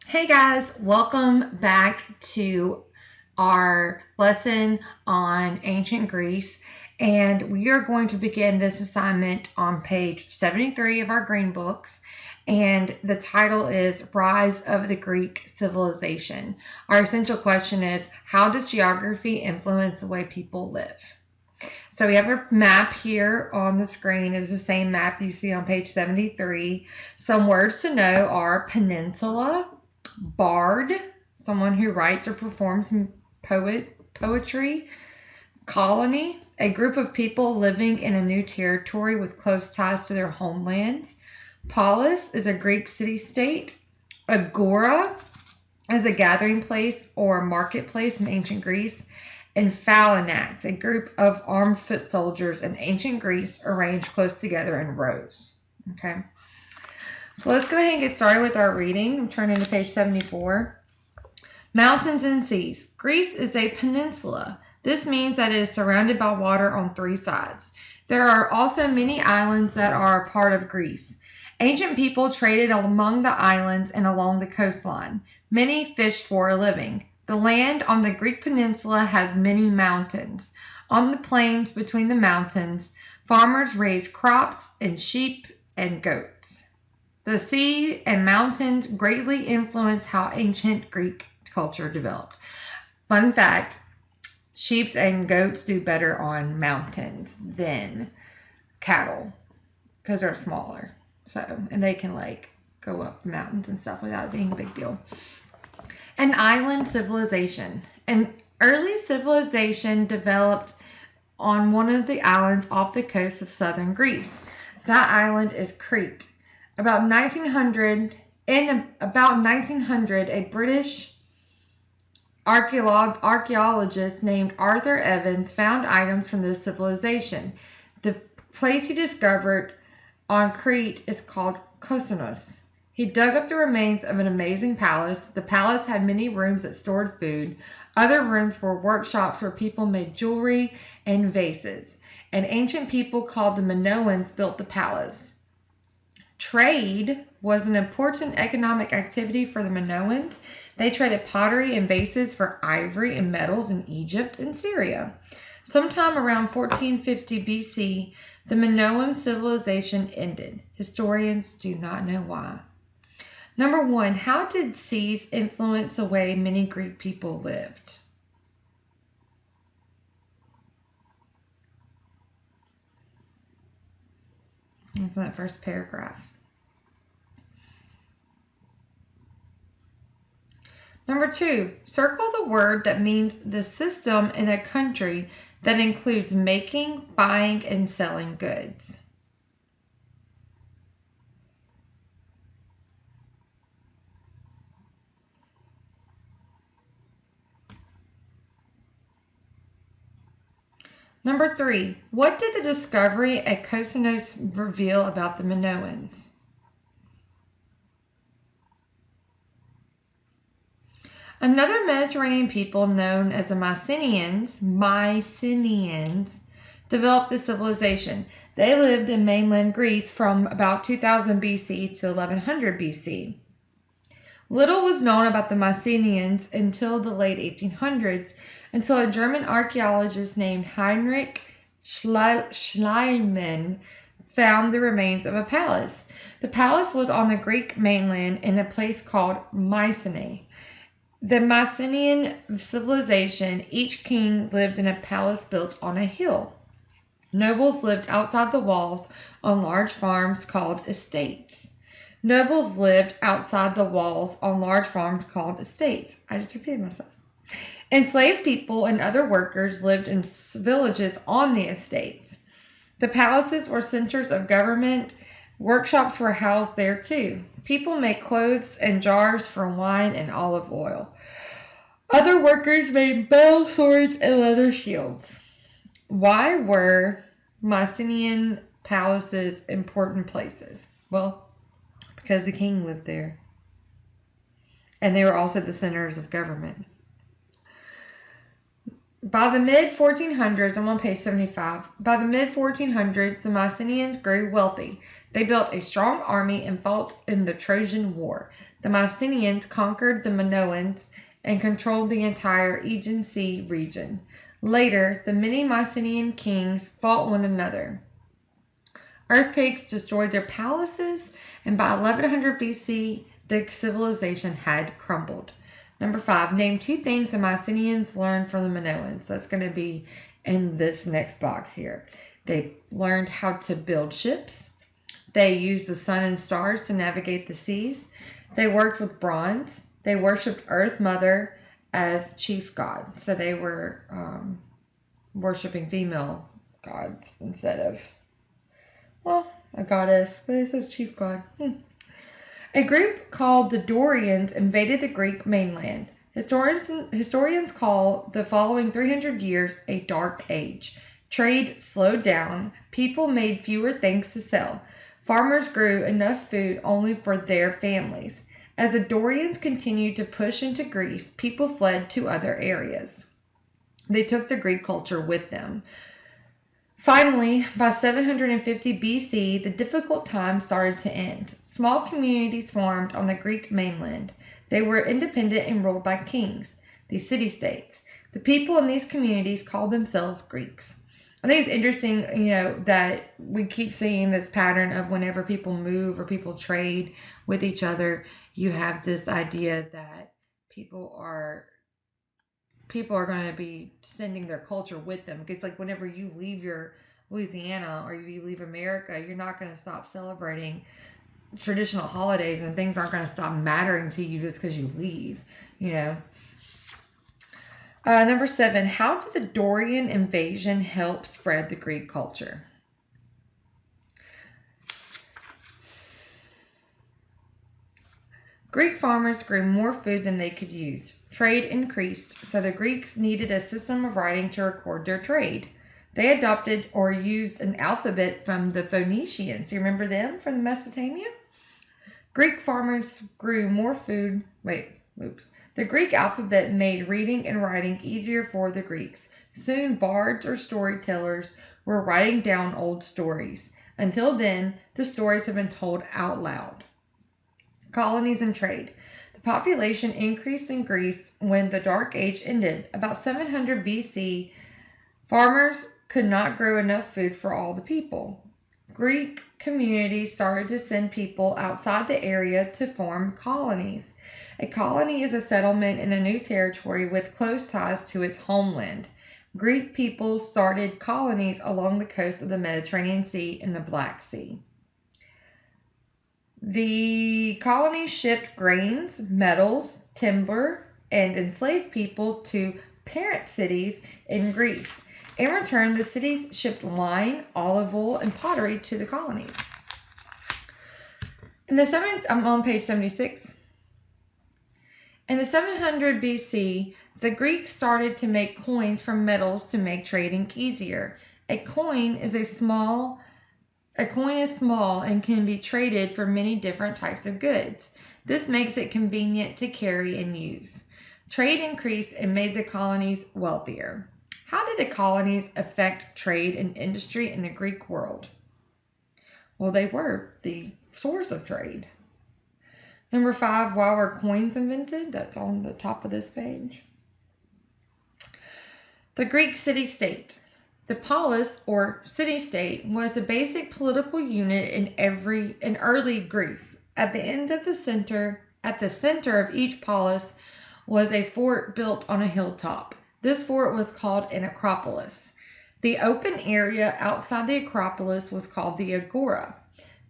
Hey guys, welcome back to our lesson on ancient Greece, and we are going to begin this assignment on page 73 of our green books, and the title is Rise of the Greek Civilization. Our essential question is, how does geography influence the way people live? So we have a map here on the screen. Is the same map you see on page 73. Some words to know are peninsula, bard, someone who writes or performs poetry, colony, a group of people living in a new territory with close ties to their homelands. Polis is a Greek city-state. Agora is a gathering place or marketplace in ancient Greece. And phalanx, a group of armed foot soldiers in ancient Greece arranged close together in rows. Okay. So let's go ahead and get started with our reading. I'm turning to page 74. Mountains and seas. Greece is a peninsula. This means that it is surrounded by water on three sides. There are also many islands that are a part of Greece. Ancient people traded among the islands and along the coastline. Many fished for a living. The land on the Greek peninsula has many mountains. On the plains between the mountains, farmers raise crops and sheep and goats. The sea and mountains greatly influence how ancient Greek culture developed. Fun fact, sheep and goats do better on mountains than cattle because they're smaller. And they can go up mountains and stuff without it being a big deal. An island civilization. An early civilization developed on one of the islands off the coast of southern Greece. That island is Crete. About 1900, a British archaeologist named Arthur Evans found items from this civilization. The place he discovered on Crete is called Mycenaean. He dug up the remains of an amazing palace. The palace had many rooms that stored food. Other rooms were workshops where people made jewelry and vases. An ancient people called the Minoans built the palace. Trade was an important economic activity for the Minoans. They traded pottery and vases for ivory and metals in Egypt and Syria. Sometime around 1450 BC, the Minoan civilization ended. Historians do not know why. Number 1, how did seas influence the way many Greek people lived? That's in that first paragraph. Number 2, circle the word that means the system in a country that includes making, buying, and selling goods. Number 3, what did the discovery at Mycenaean reveal about the Minoans? Another Mediterranean people known as the Mycenaeans, developed a civilization. They lived in mainland Greece from about 2000 BC to 1100 BC. Little was known about the Mycenaeans until the late 1800s, until a German archaeologist named Heinrich Schliemann found the remains of a palace. The palace was on the Greek mainland in a place called Mycenae. The Mycenaean civilization, each king lived in a palace built on a hill. Nobles lived outside the walls on large farms called estates. Nobles lived outside the walls on large farms called estates. I just repeated myself. Enslaved people and other workers lived in villages on the estates. The palaces were centers of government. Workshops were housed there too. People made clothes and jars for wine and olive oil. Other workers made bow, swords, and leather shields. Why were Mycenaean palaces important places? Well, because the king lived there. And they were also the centers of government. By the mid-1400s, I'm on page 75. By the mid-1400s, the Mycenaeans grew wealthy. They built a strong army and fought in the Trojan War. The Mycenaeans conquered the Minoans and controlled the entire Aegean Sea region. Later, the many Mycenaean kings fought one another. Earthquakes destroyed their palaces, and by 1100 BC, the civilization had crumbled. Number 5, name 2 things the Mycenaeans learned from the Minoans. That's going to be in this next box here. They learned how to build ships. They used the sun and stars to navigate the seas. They worked with bronze. They worshipped Earth Mother as chief god. So they were worshiping female gods instead of, well, a goddess, but it says chief god. A group called the Dorians invaded the Greek mainland. Historians call the following 300 years a dark age. Trade slowed down. People made fewer things to sell. Farmers grew enough food only for their families. As the Dorians continued to push into Greece, people fled to other areas. They took the Greek culture with them. Finally, by 750 BC, the difficult times started to end. Small communities formed on the Greek mainland. They were independent and ruled by kings, the city-states. The people in these communities called themselves Greeks. I think it's interesting, that we keep seeing this pattern of whenever people move or people trade with each other, you have this idea that people are going to be sending their culture with them. It's like whenever you leave your Louisiana or you leave America, you're not going to stop celebrating traditional holidays, and things aren't going to stop mattering to you just because you leave, Number 7, how did the Dorian invasion help spread the Greek culture? Greek farmers grew more food than they could use. Trade increased, so the Greeks needed a system of writing to record their trade. They adopted or used an alphabet from the Phoenicians. You remember them from Mesopotamia? Greek farmers grew more food. The Greek alphabet made reading and writing easier for the Greeks. Soon, bards or storytellers were writing down old stories. Until then, the stories have been told out loud. Colonies and trade. The population increased in Greece when the Dark Age ended. About 700 BC, farmers could not grow enough food for all the people. Greek communities started to send people outside the area to form colonies. A colony is a settlement in a new territory with close ties to its homeland. Greek people started colonies along the coast of the Mediterranean Sea and the Black Sea. The colonies shipped grains, metals, timber, and enslaved people to parent cities in Greece. In return, the cities shipped wine, olive oil, and pottery to the colonies. I'm on page 76. In the 700 BC, the Greeks started to make coins from metals to make trading easier. A coin is small and can be traded for many different types of goods. This makes it convenient to carry and use. Trade increased and made the colonies wealthier. How did the colonies affect trade and industry in the Greek world? Well, they were the source of trade. Number 5, why were coins invented? That's on the top of this page. The Greek city-state. The polis, or city-state, was the basic political unit in early Greece. At the center of each polis was a fort built on a hilltop. This fort was called an acropolis. The open area outside the acropolis was called the agora.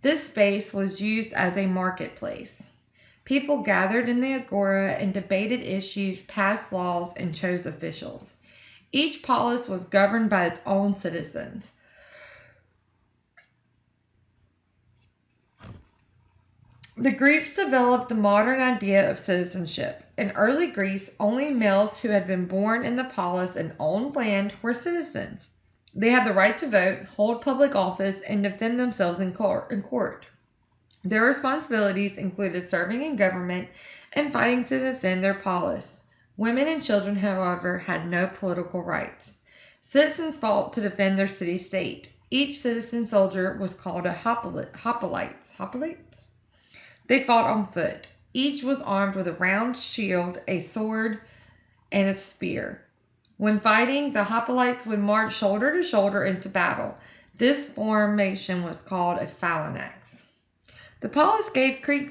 This space was used as a marketplace. People gathered in the agora and debated issues, passed laws, and chose officials. Each polis was governed by its own citizens. The Greeks developed the modern idea of citizenship. In early Greece, only males who had been born in the polis and owned land were citizens. They had the right to vote, hold public office, and defend themselves in court. Their responsibilities included serving in government and fighting to defend their polis. Women and children, however, had no political rights. Citizens fought to defend their city-state. Each citizen soldier was called a hoplites. Hoplites? They fought on foot. Each was armed with a round shield, a sword, and a spear. When fighting, the hoplites would march shoulder to shoulder into battle. This formation was called a phalanx. The polis gave Greek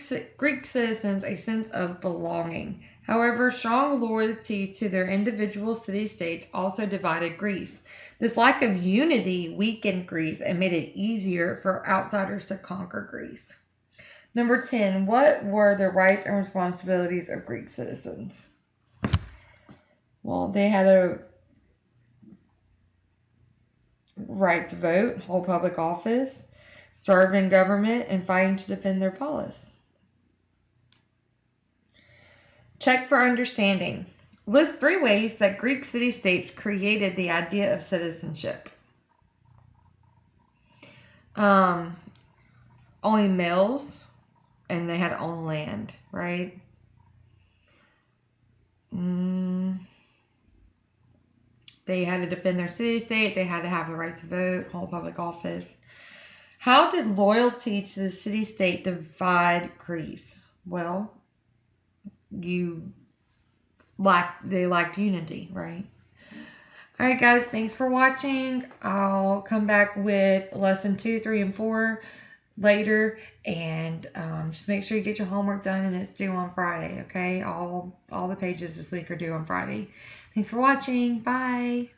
citizens a sense of belonging. However, strong loyalty to their individual city-states also divided Greece. This lack of unity weakened Greece and made it easier for outsiders to conquer Greece. Number 10, what were the rights and responsibilities of Greek citizens? Well, they had a right to vote, hold public office, serve in government, and fighting to defend their polis. Check for understanding. List 3 ways that Greek city-states created the idea of citizenship. Only males, and they had to own land, right? They had to defend their city-state. They had to have the right to vote, hold public office. How did loyalty to the city-state divide Greece? Well, they lacked unity, right? All right, guys, thanks for watching. I'll come back with lesson 2, 3, and 4 later, and just make sure you get your homework done, and it's due on Friday, okay? All the pages this week are due on Friday. Thanks for watching. Bye.